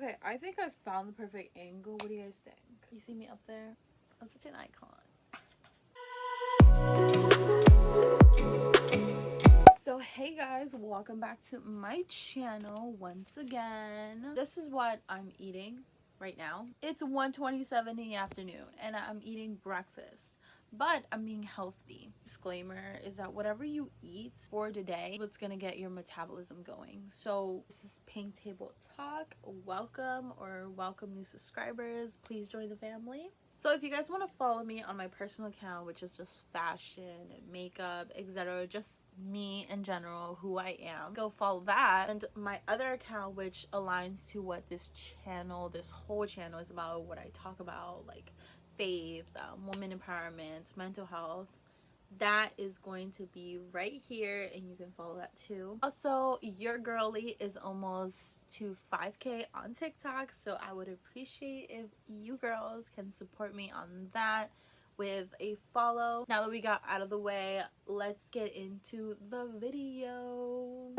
Okay, I think I found the perfect angle. What do you guys think? You see me up there? I'm such an icon. So hey guys, welcome back to my channel once again. This is what I'm eating right now. It's 1:27 in the afternoon and I'm eating breakfast, but I'm being healthy. Disclaimer is that whatever you eat for today, what's gonna get your metabolism going. So this is Pink Table Talk. Welcome new subscribers. Please join the family. So if you guys want to follow me on my personal account, which is just fashion, makeup, etc., just me in general, who I am, go follow that. And my other account, which aligns to what this whole channel is about, what I talk about, like faith, woman empowerment, mental health, that is going to be right here, and you can follow that too. Also, your girly is almost to 5K on TikTok, so I would appreciate if you girls can support me on that with a follow. Now that we got out of the way, let's get into the video.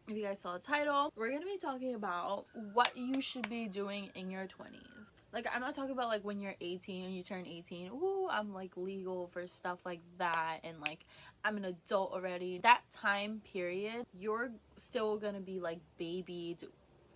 If you guys saw the title, we're gonna be talking about what you should be doing in your 20s. Like, I'm not talking about like when you're 18 and you turn 18, ooh, I'm like legal for stuff like that, and like I'm an adult already. That time period, you're still gonna be like babied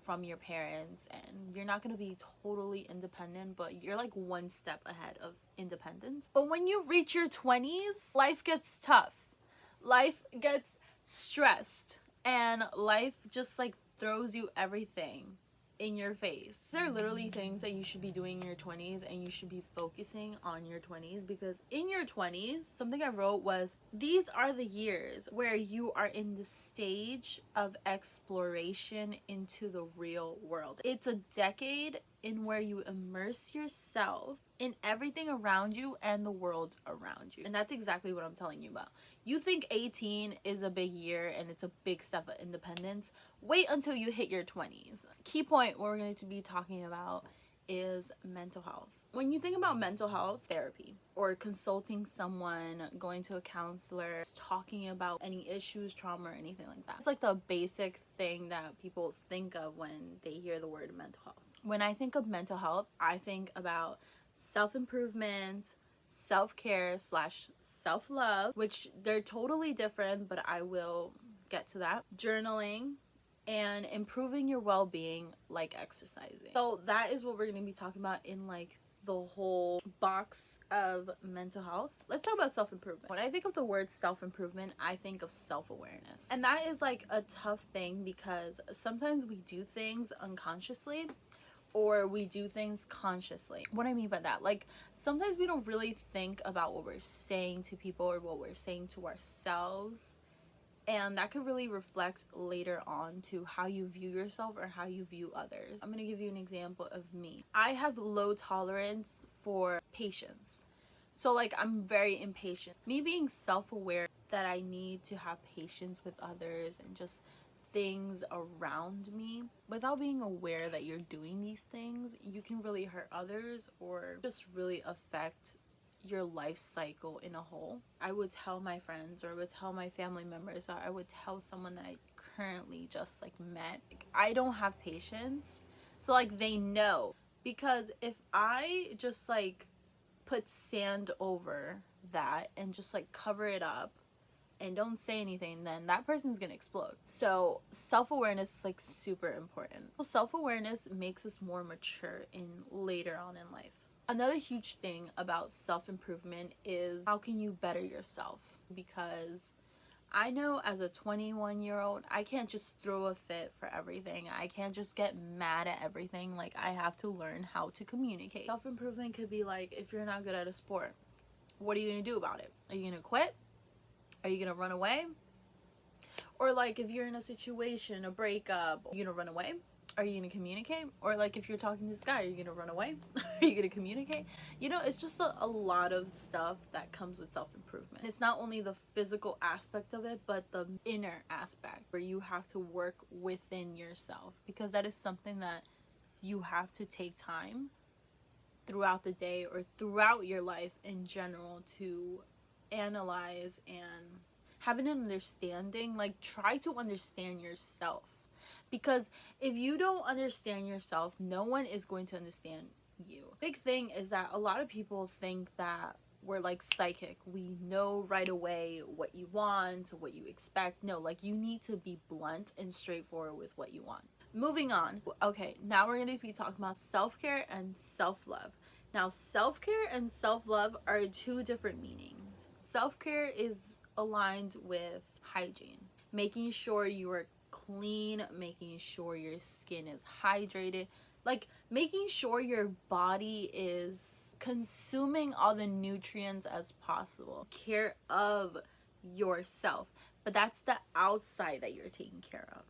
from your parents, and you're not gonna be totally independent, but you're like one step ahead of independence. But when you reach your 20s, life gets tough. Life gets stressed. And life just like throws you everything in your face. There are literally things that you should be doing in your 20s, and you should be focusing on your 20s, because in your 20s, something I wrote was, these are the years where you are in the stage of exploration into the real world. It's a decade in where you immerse yourself in everything around you and the world around you. And that's exactly what I'm telling you about. You think 18 is a big year and it's a big step of independence. Wait until you hit your 20s. Key point we're going to be talking about is mental health. When you think about mental health, therapy, or consulting someone, going to a counselor, talking about any issues, trauma, or anything like that. It's like the basic thing that people think of when they hear the word mental health. When I think of mental health, I think about self-improvement, self-care / self-love, which they're totally different, but I will get to that. Journaling, and improving your well-being, like exercising. So that is what we're going to be talking about in like the whole box of mental health. Let's talk about self-improvement. When I think of the word self-improvement, I think of self-awareness. And that is like a tough thing, because sometimes we do things unconsciously, or we do things consciously. What I mean by that, like sometimes we don't really think about what we're saying to people or what we're saying to ourselves, and that could really reflect later on to how you view yourself or how you view others. I'm gonna give you an example of me. I have low tolerance for patience. So like I'm very impatient. Me being self-aware that I need to have patience with others and just things around me, without being aware that you're doing these things, you can really hurt others or just really affect your life cycle in a whole. I would tell my friends, or I would tell my family members, or I would tell someone that I currently just like met, like, I don't have patience. So like they know, because if I just like put sand over that and just like cover it up and don't say anything, then that person's gonna explode. So self-awareness is like super important. Self-awareness makes us more mature in later on in life. Another huge thing about self-improvement is, how can you better yourself? Because I know as a 21-year-old, I can't just throw a fit for everything. I can't just get mad at everything. Like, I have to learn how to communicate. Self-improvement could be like, if you're not good at a sport, what are you gonna do about it? Are you gonna quit? Are you gonna run away? Or like if you're in a situation, a breakup, are you gonna run away? Are you gonna communicate? Or like if you're talking to this guy, are you gonna run away? Are you gonna communicate? You know, it's just a lot of stuff that comes with self-improvement. It's not only the physical aspect of it, but the inner aspect, where you have to work within yourself, because that is something that you have to take time throughout the day or throughout your life in general to analyze and having an understanding, like try to understand yourself. Because if you don't understand yourself, no one is going to understand you. Big thing is that a lot of people think that we're like psychic. We know right away what you want, what you expect. No, like you need to be blunt and straightforward with what you want. Moving on. Okay, now we're going to be talking about self-care and self-love. Now, self-care and self-love are two different meanings. Self-care is aligned with hygiene, making sure you are clean, making sure your skin is hydrated, like making sure your body is consuming all the nutrients as possible. Care of yourself, but that's the outside that you're taking care of,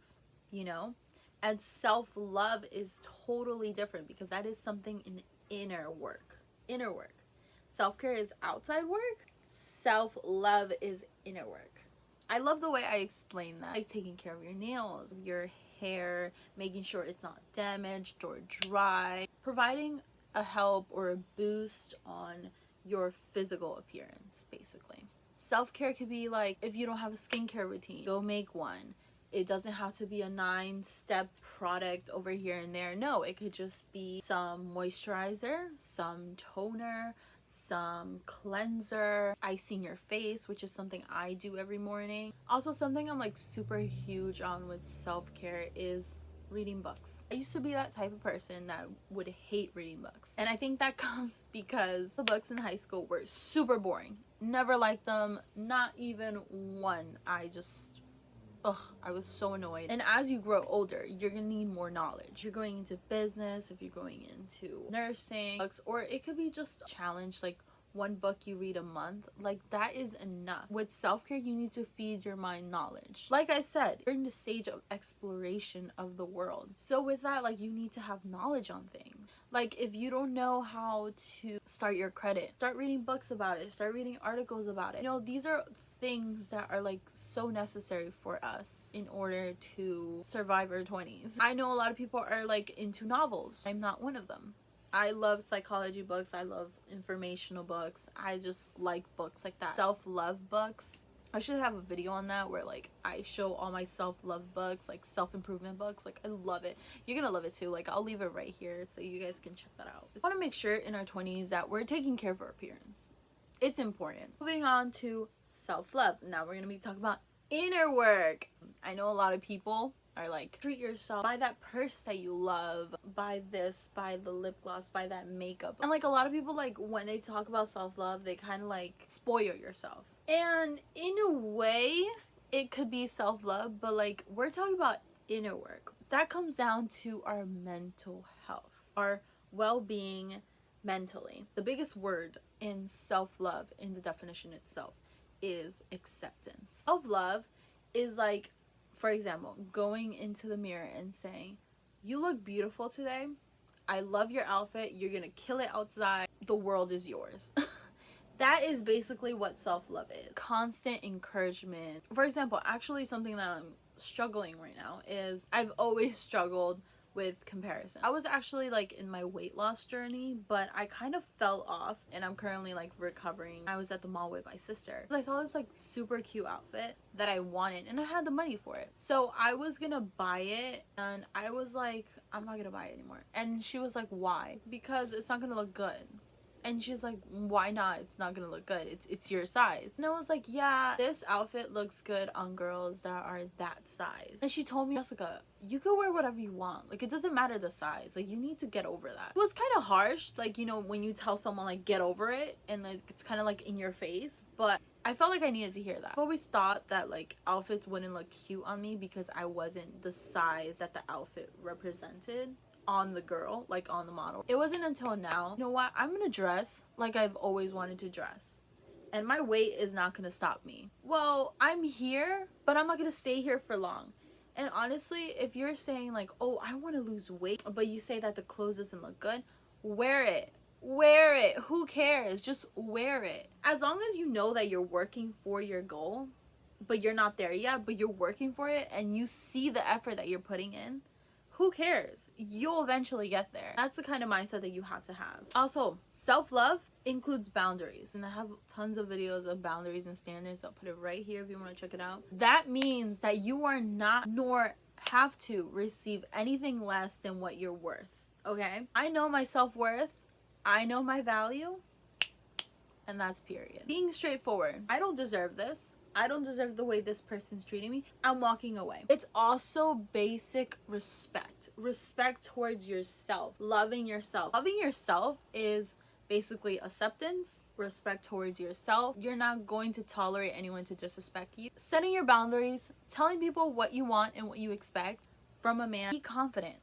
you know? And self-love is totally different because that is something in inner work. Inner work. Self-care is outside work. Self-love is inner work. I love the way I explain that. Like taking care of your nails, your hair, making sure it's not damaged or dry, providing a help or a boost on your physical appearance, basically. Self-care could be like, if you don't have a skincare routine, go make one. It doesn't have to be a 9-step product over here and there. No, it could just be some moisturizer, some toner, some cleanser, icing your face, which is something I do every morning. Also, something I'm like super huge on with self-care is reading books. I used to be that type of person that would hate reading books. And I think that comes because the books in high school were super boring. Never liked them, not even one. I was so annoyed. And as you grow older, you're gonna need more knowledge. You're going into business, if you're going into nursing books, or it could be just a challenge, like one book you read a month. Like that is enough. With self-care, you need to feed your mind knowledge. Like I said, you're in the stage of exploration of the world. So with that, like you need to have knowledge on things. Like if you don't know how to start your credit, start reading books about it, start reading articles about it. You know, these are things that are like so necessary for us in order to survive our 20s. I know a lot of people are like into novels. I'm not one of them. I love psychology books. I love informational books. I just like books like that. Self-love books. I should have a video on that where like I show all my self-love books, like self-improvement books. Like I love it. You're gonna love it too. Like I'll leave it right here so you guys can check that out. I want to make sure in our 20s that we're taking care of our appearance. It's important. Moving on to self-love. Now we're gonna be talking about inner work. I know a lot of people are like, treat yourself, buy that purse that you love, buy this, buy the lip gloss, buy that makeup. And like a lot of people, like when they talk about self-love, they kind of like spoil yourself. And in a way, it could be self-love, but like we're talking about inner work. That comes down to our mental health, our well-being mentally. The biggest word in self-love, in the definition itself, is acceptance. Self-love is like, for example, going into the mirror and saying, you look beautiful today. I love your outfit. You're gonna kill it outside. The world is yours. That is basically what self-love is. Constant encouragement. For example, actually something that I'm struggling right now is I've always struggled with comparison. I was actually like in my weight loss journey, but I kind of fell off and I'm currently like recovering. I was at the mall with my sister. I saw this like super cute outfit that I wanted and I had the money for it. So I was gonna buy it and I was like, I'm not gonna buy it anymore. And she was like, why? Because it's not gonna look good. And she's like, why not? It's not gonna look good. It's your size. And I was like, yeah, this outfit looks good on girls that are that size. And she told me, Jessica, you can wear whatever you want. Like, it doesn't matter the size. Like, you need to get over that. It was kind of harsh, like, you know, when you tell someone, like, get over it. And, like, it's kind of, like, in your face. But I felt like I needed to hear that. I've always thought that, like, outfits wouldn't look cute on me because I wasn't the size that the outfit represented on the girl, like on the model. It wasn't until now, you know what, I'm gonna dress like I've always wanted to dress and my weight is not gonna stop me. Well, I'm here, but I'm not gonna stay here for long. And honestly, if you're saying like, oh, I want to lose weight, but you say that the clothes doesn't look good, wear it. Wear it. Who cares? Just wear it. As long as you know that you're working for your goal, but you're not there yet, but you're working for it and you see the effort that you're putting in, Who cares? You'll eventually get there. That's the kind of mindset that you have to have. Also, self-love includes boundaries. And I have tons of videos of boundaries and standards. I'll put it right here if you want to check it out. That means that you are not, nor have to receive anything less than what you're worth. Okay? I know my self-worth. I know my value. And that's period. Being straightforward. I don't deserve this. I don't deserve the way this person's treating me. I'm walking away. It's also basic respect. Respect towards yourself. Loving yourself. Loving yourself is basically acceptance, respect towards yourself. You're not going to tolerate anyone to disrespect you. Setting your boundaries, telling people what you want and what you expect from a man. Be confident.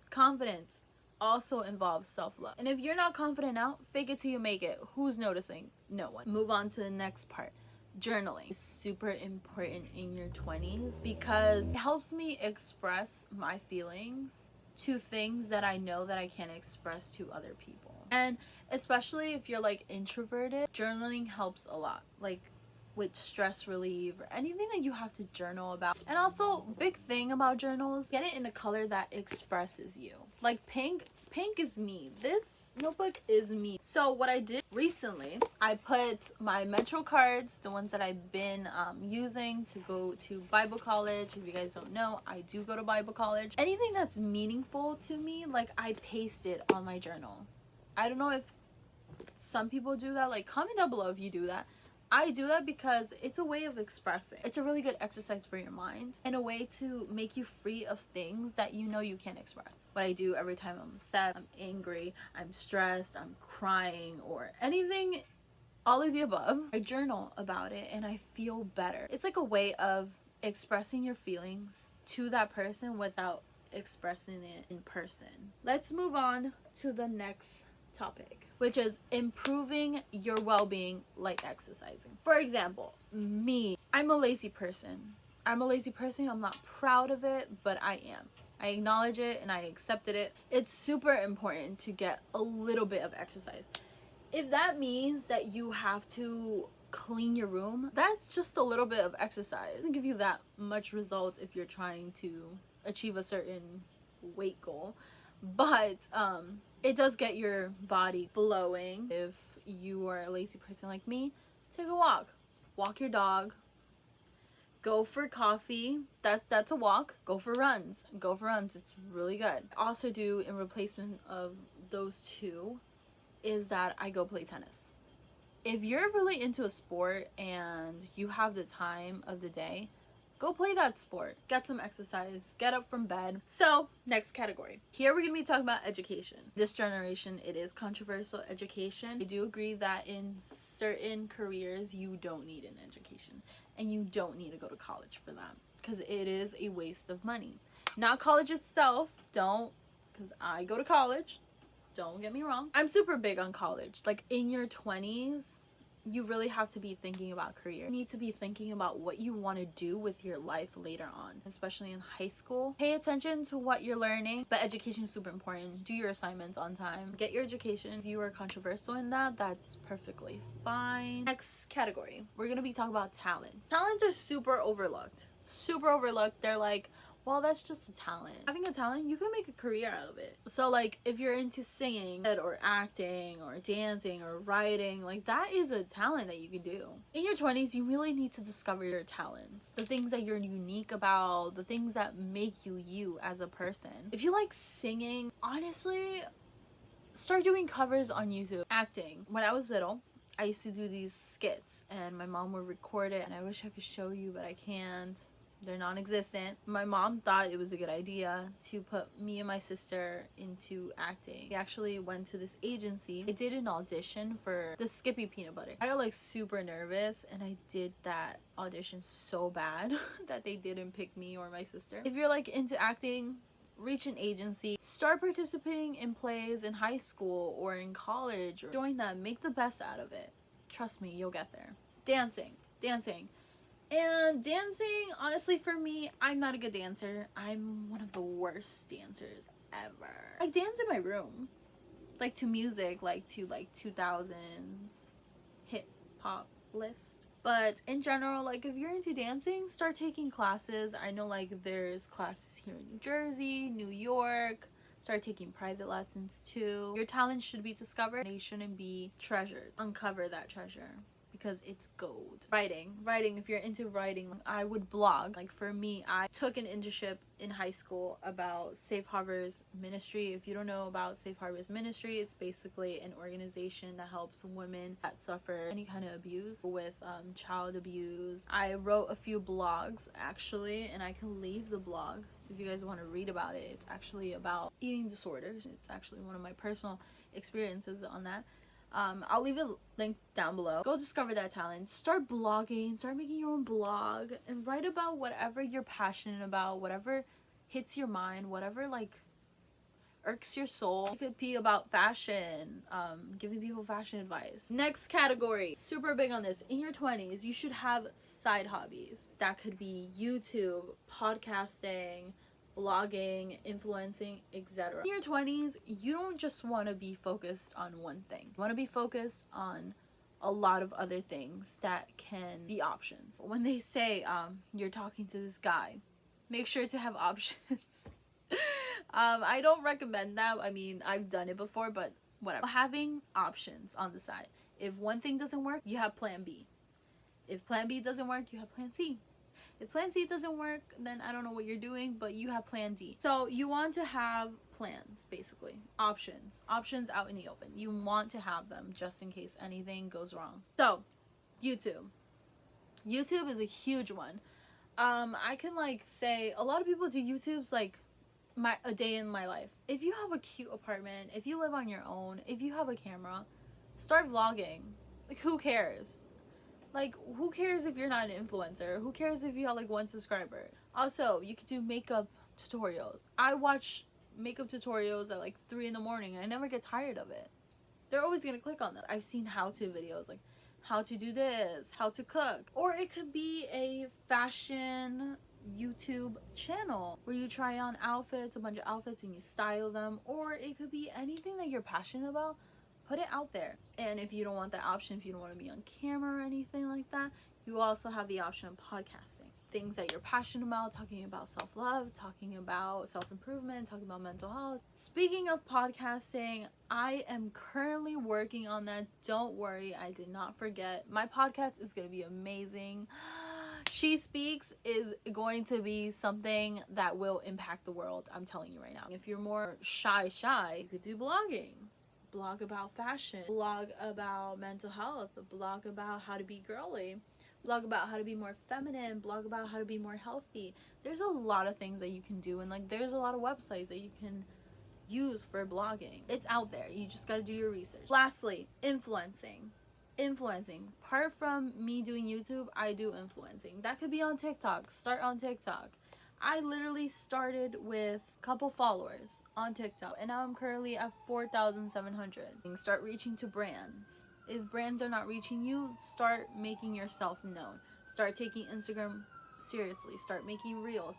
Confidence also involves self-love. And if you're not confident now, fake it till you make it. Who's noticing? No one. Move on to the next part. Journaling is super important in your 20s because it helps me express my feelings to things that I know that I can't express to other people. And especially if you're like introverted, journaling helps a lot. Like with stress relief or anything that you have to journal about. And also, big thing about journals, get it in a color that expresses you. Like pink is me. This notebook is me. So what I did recently, I put my Metro cards, the ones that I've been using to go to Bible college. If you guys don't know, I do go to Bible college. Anything that's meaningful to me, like I paste it on my journal. I don't know if some people do that. Like comment down below if you do that. I do that because it's a way of expressing. It's a really good exercise for your mind and a way to make you free of things that you know you can't express. What I do every time I'm sad, I'm angry, I'm stressed, I'm crying, or anything, all of the above, I journal about it and I feel better. It's like a way of expressing your feelings to that person without expressing it in person. Let's move on to the next topic, which is improving your well-being like exercising. For example, me, I'm a lazy person. I'm not proud of it, but I am. I acknowledge it and I accepted it. It's super important to get a little bit of exercise. If that means that you have to clean your room, that's just a little bit of exercise. It doesn't give you that much results if you're trying to achieve a certain weight goal, but it does get your body flowing. If you are a lazy person like me, take a walk your dog, go for coffee. That's a walk. Go for runs. It's really good. Also do in replacement of those two is that I go play tennis. If you're really into a sport and you have the time of the day, go play that sport. Get some exercise. Get up from bed. So, next category. Here we're going to be talking about education. This generation, it is controversial education. I do agree that in certain careers, you don't need an education. And you don't need to go to college for that. Because it is a waste of money. Not college itself. Don't. Because I go to college. Don't get me wrong. I'm super big on college. Like in your 20s, you really have to be thinking about career. You need to be thinking about what you want to do with your life later on, especially in high school. Pay attention to what you're learning, but education is super important. Do your assignments on time. Get your education. If you are controversial in that, that's perfectly fine. Next category, we're going to be talking about talent. Talents are super overlooked. They're like, well, that's just a talent. Having a talent, you can make a career out of it. So like if you're into singing or acting or dancing or writing, like that is a talent that you can do. In your 20s, you really need to discover your talents, the things that you're unique about, the things that make you you as a person. If you like singing, honestly, start doing covers on YouTube. Acting. When I was little, I used to do these skits and my mom would record it, and I wish I could show you, but I can't. They're non-existent. My mom thought it was a good idea to put me and my sister into acting. We actually went to this agency. I did an audition for the Skippy peanut butter. I got like super nervous and I did that audition so bad that they didn't pick me or my sister. If you're like into acting, reach an agency. Start participating in plays in high school or in college, or join them. Make the best out of it. Trust me, you'll get there. Dancing. And dancing, honestly, for me, I'm not a good dancer. I'm one of the worst dancers ever. I dance in my room, like to music, like to like 2000s hip hop list. But in general, like if you're into dancing, start taking classes. I know like there's classes here in New Jersey, New York. Start taking private lessons too. Your talent should be discovered. They shouldn't be treasured. Uncover that treasure because it's gold. Writing, if you're into writing, I would blog. Like for me, I took an internship in high school about Safe Harbors Ministry. If you don't know about Safe Harbors Ministry, it's basically an organization that helps women that suffer any kind of abuse with child abuse. I wrote a few blogs actually, and I can leave the blog if you guys want to read about it. It's actually about eating disorders. It's actually one of my personal experiences on that. I'll leave a link down below. Go discover that talent. Start blogging. Start making your own blog and write about whatever you're passionate about, whatever hits your mind, whatever like irks your soul. It could be about fashion, giving people fashion advice. Next category, super big on this. In your 20s, you should have side hobbies. That could be YouTube, podcasting, blogging, influencing, etc. In your 20s, you don't just want to be focused on one thing. You want to be focused on a lot of other things that can be options. When they say you're talking to this guy, make sure to have options. I don't recommend that. I mean, I've done it before, but whatever. Having options on the side. If one thing doesn't work, you have plan B. If plan B doesn't work, you have plan C. If plan C doesn't work, then I don't know what you're doing, but you have plan D. So you want to have plans, basically. Options out in the open. You want to have them just in case anything goes wrong. So, YouTube is a huge one. I can like say a lot of people do YouTube's like a day in my life. If you have a cute apartment, if you live on your own, if you have a camera, start vlogging. Like who cares? Like who cares if you're not an influencer? Who cares if you have like 1 subscriber? Also, you could do makeup tutorials. I watch makeup tutorials at like 3 in the morning and I never get tired of it. They're always gonna click on this. I've seen how-to videos like how to do this, how to cook. Or it could be a fashion YouTube channel where you try on outfits, a bunch of outfits, and you style them. Or it could be anything that you're passionate about. Put it out there. And if you don't want that option, if you don't want to be on camera or anything like that, you also have the option of podcasting. Things that you're passionate about, talking about self-love, talking about self-improvement, talking about mental health. Speaking of podcasting, I am currently working on that. Don't worry, I did not forget. My podcast is going to be amazing. She Speaks is going to be something that will impact the world. I'm telling you right now. If you're more shy, you could do blogging. Blog about fashion, blog about mental health, blog about how to be girly, blog about how to be more feminine, blog about how to be more healthy. There's a lot of things that you can do, and like there's a lot of websites that you can use for blogging. It's out there. You just got to do your research. Lastly, influencing. Apart from me doing YouTube, I do influencing. That could be on TikTok. Start on TikTok. I literally started with a couple followers on TikTok, and now I'm currently at 4,700. Start reaching to brands. If brands are not reaching you, start making yourself known. Start taking Instagram seriously. Start making reels.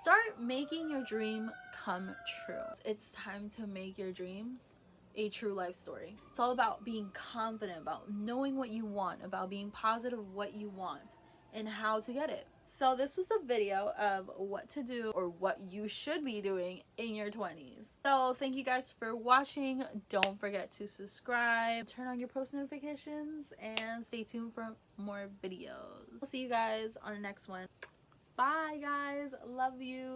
Start making your dream come true. It's time to make your dreams a true life story. It's all about being confident, about knowing what you want, about being positive of what you want, and how to get it. So this was a video of what to do or what you should be doing in your 20s. So thank you guys for watching. Don't forget to subscribe, turn on your post notifications, and stay tuned for more videos. I'll see you guys on the next one. Bye guys. Love you.